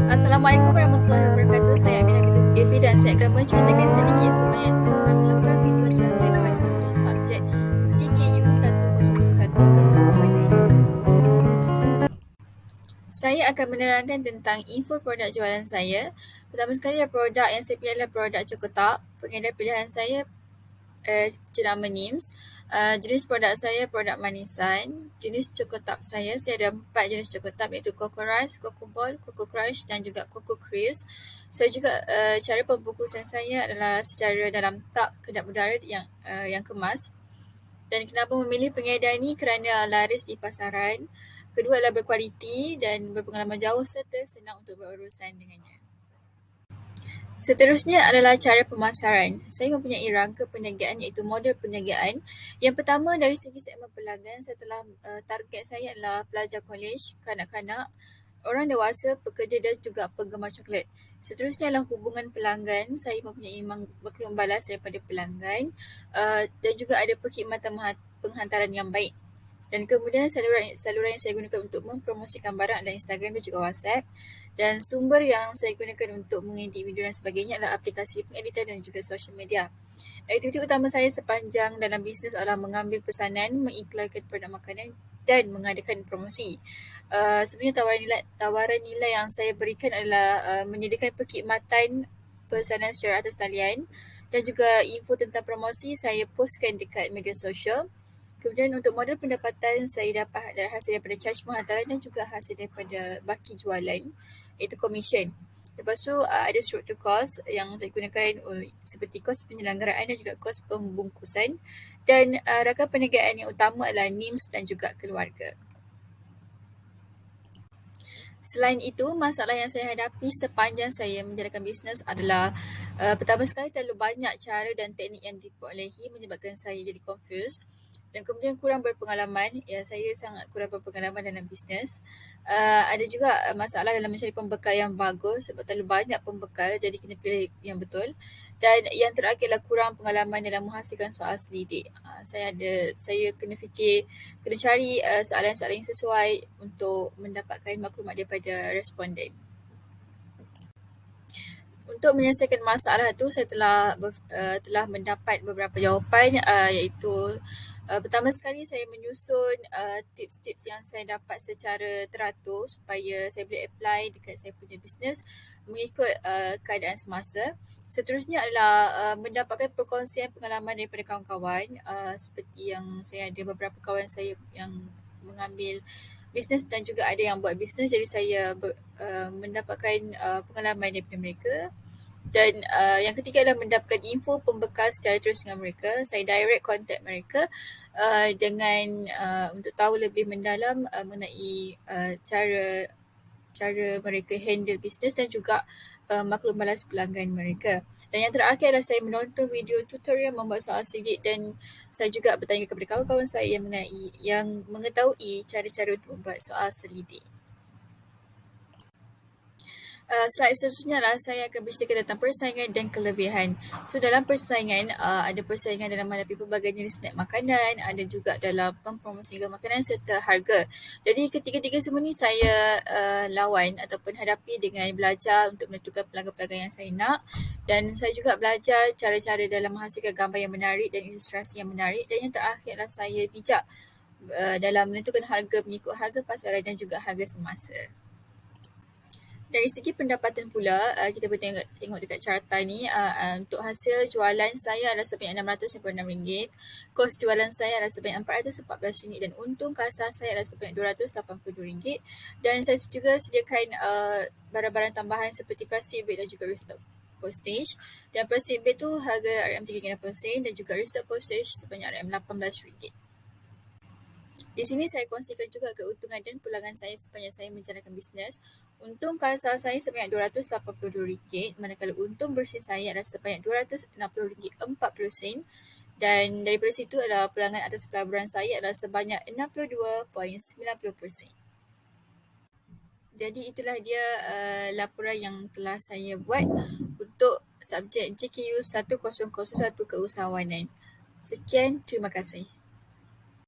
Assalamualaikum warahmatullahi wabarakatuh. Saya Aminah Binti Zulkifli dan saya akan menceritakan sedikit sebanyak tentang laporan video yang telah saya buat untuk subjek GKU 1001 keusahawanan. Saya akan menerangkan tentang info produk jualan saya. Pertama sekali, produk yang saya pilih adalah produk Cokotak. Pengedar pilihan saya jenama NIMS. Jenis produk saya produk manisan. Jenis Cokotak saya ada 4 jenis Cokotak, iaitu Coco Rice, Coco Ball, Coco Crush dan juga Coco Crisp. Saya juga cara pembungkusan saya adalah secara dalam tak kedap udara yang kemas. Dan kenapa memilih pengedar ini? Kerana laris di pasaran. Kedua adalah berkualiti dan berpengalaman jauh serta senang untuk berurusan dengannya. Seterusnya adalah cara pemasaran. Saya mempunyai rangka perniagaan iaitu model perniagaan. Yang pertama, dari segi segmen pelanggan, saya telah target saya adalah pelajar kolej, kanak-kanak, orang dewasa, pekerja dan juga penggemar coklat. Seterusnya adalah hubungan pelanggan. Saya mempunyai maklum balas daripada pelanggan dan juga ada perkhidmatan penghantaran yang baik. Dan kemudian saluran yang saya gunakan untuk mempromosikan barang adalah Instagram dan juga WhatsApp. Dan sumber yang saya gunakan untuk mengedit video dan sebagainya adalah aplikasi pengeditan dan juga social media. Aktiviti utama saya sepanjang dalam bisnes adalah mengambil pesanan, mengiklankan produk makanan dan mengadakan promosi. Sebenarnya tawaran nilai yang saya berikan adalah menyediakan perkhidmatan pesanan secara atas talian dan juga info tentang promosi saya postkan dekat media sosial. Kemudian untuk model pendapatan, saya dapat hasil daripada charge penghantaran dan juga hasil daripada baki jualan, iaitu komisen. Lepas tu ada struktur kos yang saya gunakan seperti kos penyelenggaraan dan juga kos pembungkusan. Dan rakan perniagaan yang utama adalah NIMS dan juga keluarga. Selain itu, masalah yang saya hadapi sepanjang saya menjalankan bisnes adalah pertama sekali terlalu banyak cara dan teknik yang diperolehi menyebabkan saya jadi confused. Dan kemudian kurang berpengalaman, saya sangat kurang berpengalaman dalam bisnes. Ada juga masalah dalam mencari pembekal yang bagus sebab terlalu banyak pembekal, jadi kena pilih yang betul. Dan yang terakhir adalah kurang pengalaman dalam menghasilkan soal selidik. Saya kena cari soalan-soalan yang sesuai untuk mendapatkan maklumat daripada responden. Untuk menyelesaikan masalah itu, saya telah mendapat beberapa jawapan, iaitu pertama sekali saya menyusun tips-tips yang saya dapat secara teratur supaya saya boleh apply dekat saya punya bisnes mengikut keadaan semasa. Seterusnya adalah mendapatkan perkongsian pengalaman daripada kawan-kawan, seperti yang saya ada beberapa kawan saya yang mengambil bisnes dan juga ada yang buat bisnes, jadi saya mendapatkan pengalaman daripada mereka. Dan yang ketiga adalah mendapatkan info pembekal secara terus dengan mereka. Saya direct contact mereka dengan untuk tahu lebih mendalam mengenai cara mereka handle bisnes dan juga maklum balas pelanggan mereka. Dan yang terakhir adalah saya menonton video tutorial membuat soal selidik dan saya juga bertanya kepada kawan-kawan saya yang mengetahui cara-cara untuk membuat soal selidik. Slide seterusnya adalah saya akan bercerita tentang persaingan dan kelebihan. So dalam persaingan, ada persaingan dalam menghadapi pelbagai jenis snack makanan, ada juga dalam mempromosikan makanan serta harga. Jadi ketiga-tiga semua ni saya lawan ataupun hadapi dengan belajar untuk menentukan pelanggan-pelanggan yang saya nak, dan saya juga belajar cara-cara dalam menghasilkan gambar yang menarik dan ilustrasi yang menarik, dan yang terakhir adalah saya bijak dalam menentukan harga mengikut harga pasaran dan juga harga semasa. Dari segi pendapatan pula, kita boleh tengok dekat carta ni, untuk hasil jualan saya adalah sebanyak RM696, kos jualan saya adalah sebanyak RM414 dan untung kasar saya adalah sebanyak RM282, dan saya juga sediakan barang-barang tambahan seperti plastik beg dan juga restock postage. Dan plastik beg tu harga RM3.60 dan juga restock postage sebanyak RM18. Di sini saya kongsikan juga keuntungan dan pulangan saya sepanjang saya menjalankan bisnes. Untung kasar saya sebanyak RM282, manakala untung bersih saya adalah sebanyak RM260.40, dan daripada situ adalah pulangan atas pelaburan saya adalah sebanyak 62.90%. Jadi itulah dia laporan yang telah saya buat untuk subjek JKU 1001 keusahawanan. Sekian, terima kasih.